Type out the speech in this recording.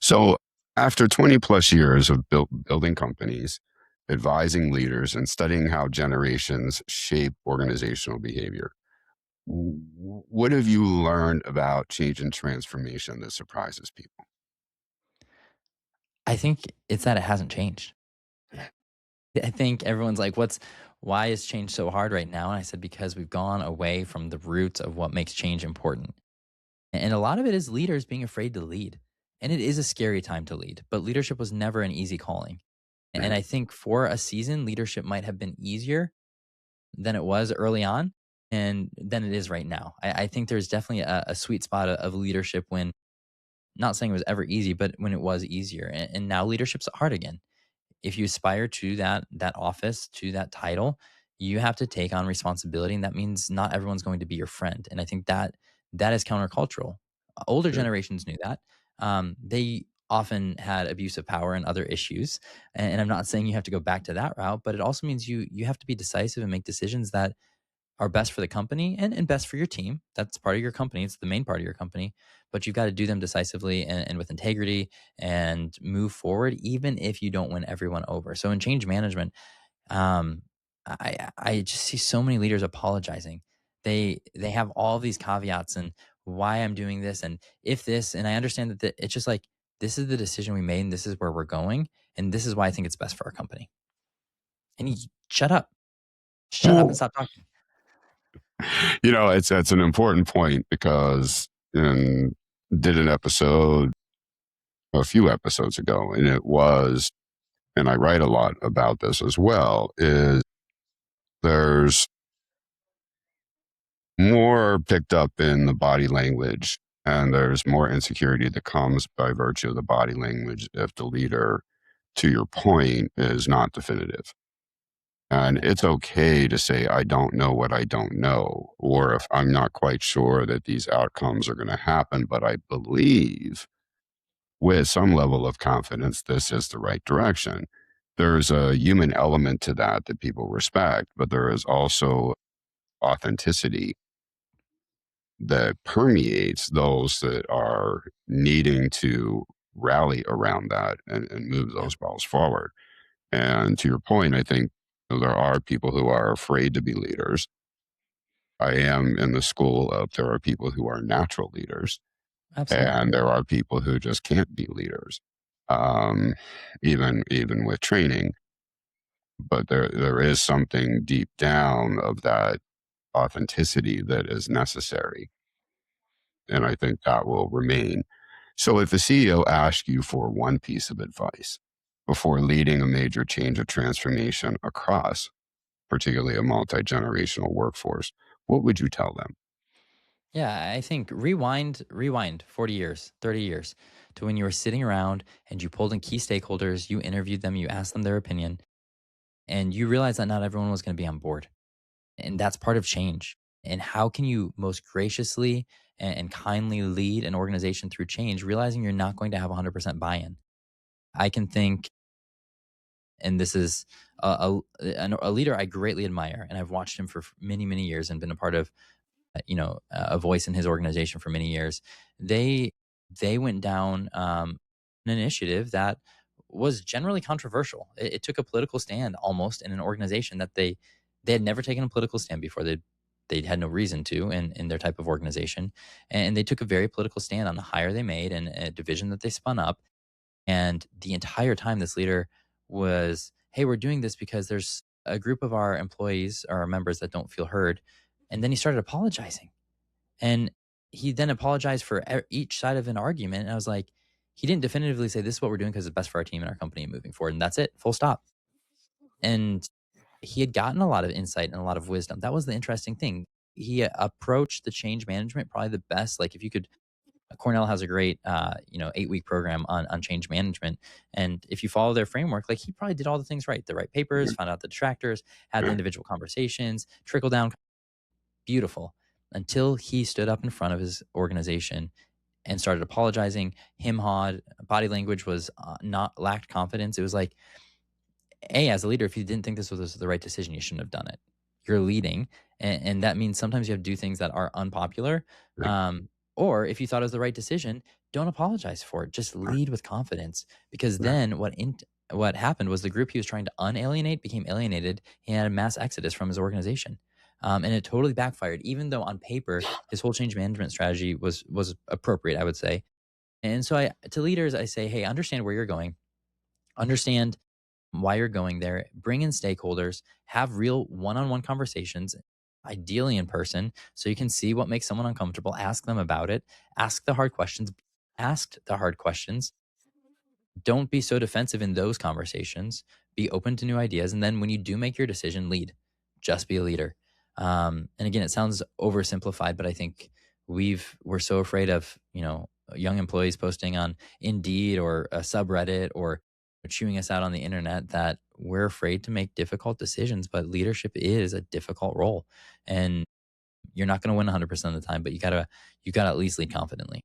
So, after 20 plus years of building companies, advising leaders, and studying how generations shape organizational behavior, what have you learned about change and transformation that surprises people? I think it's that it hasn't changed. I think everyone's like, why is change so hard right now? And I said, because we've gone away from the roots of what makes change important. And a lot of it is leaders being afraid to lead. And it is a scary time to lead, but leadership was never an easy calling. And I think for a season, leadership might have been easier than it was early on and than it is right now. I think there's definitely a sweet spot of leadership when, not saying it was ever easy, but when it was easier. And now leadership's hard again. If you aspire to that office, to that title, you have to take on responsibility, and that means not everyone's going to be your friend. And I think that is countercultural. Older Yeah. generations knew that. They often had abuse of power and other issues. And I'm not saying you have to go back to that route, but it also means you have to be decisive and make decisions that are best for the company and best for your team. That's part of your company. It's the main part of your company, but you've got to do them decisively and with integrity and move forward, even if you don't win everyone over. So in change management, um, I just see so many leaders apologizing. They have all these caveats and why I'm doing this and if this, and I understand that it's just like, this is the decision we made and this is where we're going. And this is why I think it's best for our company. And you shut up and Well, stop talking. it's an important point because did an episode a few episodes ago, and it was, and I write a lot about this as well, is there's more picked up in the body language, and there's more insecurity that comes by virtue of the body language if the leader, to your point, is not definitive. And Yeah. it's okay to say, I don't know what I don't know, or if I'm not quite sure that these outcomes are going to happen, but I believe with some level of confidence this is the right direction. There's a human element to that that people respect, but there is also authenticity that permeates those that are needing to rally around that and move Yeah. those balls forward. And to your point, I think there are people who are afraid to be leaders. I am in the school of there are people who are natural leaders, Absolutely. and there are people who just can't be leaders, um, even with training. But there is something deep down of that authenticity that is necessary, and I think that will remain. So, if the CEO asks you for one piece of advice before leading a major change or transformation across, particularly a multi generational workforce, what would you tell them? Yeah, I think rewind 40 years, 30 years to when you were sitting around and you pulled in key stakeholders, you interviewed them, you asked them their opinion, and you realized that not everyone was going to be on board. And that's part of change. And how can you most graciously and kindly lead an organization through change, realizing you're not going to have 100% buy in? I can think, and this is a leader I greatly admire, and I've watched him for many, many years and been a part of a voice in his organization for many years. They they went down an initiative that was generally controversial. It took a political stand almost in an organization that they had never taken a political stand before. They had no reason to in their type of organization, and they took a very political stand on the hire they made and a division that they spun up. And the entire time, this leader was, "Hey, we're doing this because there's a group of our employees or our members that don't feel heard." And then he started apologizing, and he then apologized for each side of an argument. And I was like, he didn't definitively say this is what we're doing because it's best for our team and our company and moving forward. And that's it, full stop. And he had gotten a lot of insight and a lot of wisdom. That was the interesting thing. He approached the change management probably the best. Like if you could, Cornell has a great, 8-week program on change management. And if you follow their framework, like he probably did all the things right, the right papers, found out the detractors, had the individual conversations, trickle down, beautiful, until he stood up in front of his organization and started apologizing, him hawed, body language was not lacked confidence. It was like, A, as a leader, if you didn't think this was the right decision, you shouldn't have done it. You're leading. And that means sometimes you have to do things that are unpopular. Yeah. Um, or if you thought it was the right decision, don't apologize for it. Just Right. lead with confidence, because Right. then what happened was the group he was trying to unalienate became alienated. He had a mass exodus from his organization, and it totally backfired. Even though on paper his whole change management strategy was appropriate, I would say. And so I to leaders I say, hey, understand where you're going, understand why you're going there, bring in stakeholders, have real one-on-one conversations, ideally in person, so you can see what makes someone uncomfortable, ask them about it, ask the hard questions, asked the hard questions. Don't be so defensive in those conversations. Be open to new ideas. And then when you do make your decision, lead. Just be a leader. And again, it sounds oversimplified, but I think we're so afraid of, young employees posting on Indeed or a subreddit or chewing us out on the internet that we're afraid to make difficult decisions. But leadership is a difficult role. And you're not going to win 100% of the time, but you gotta at least lead confidently.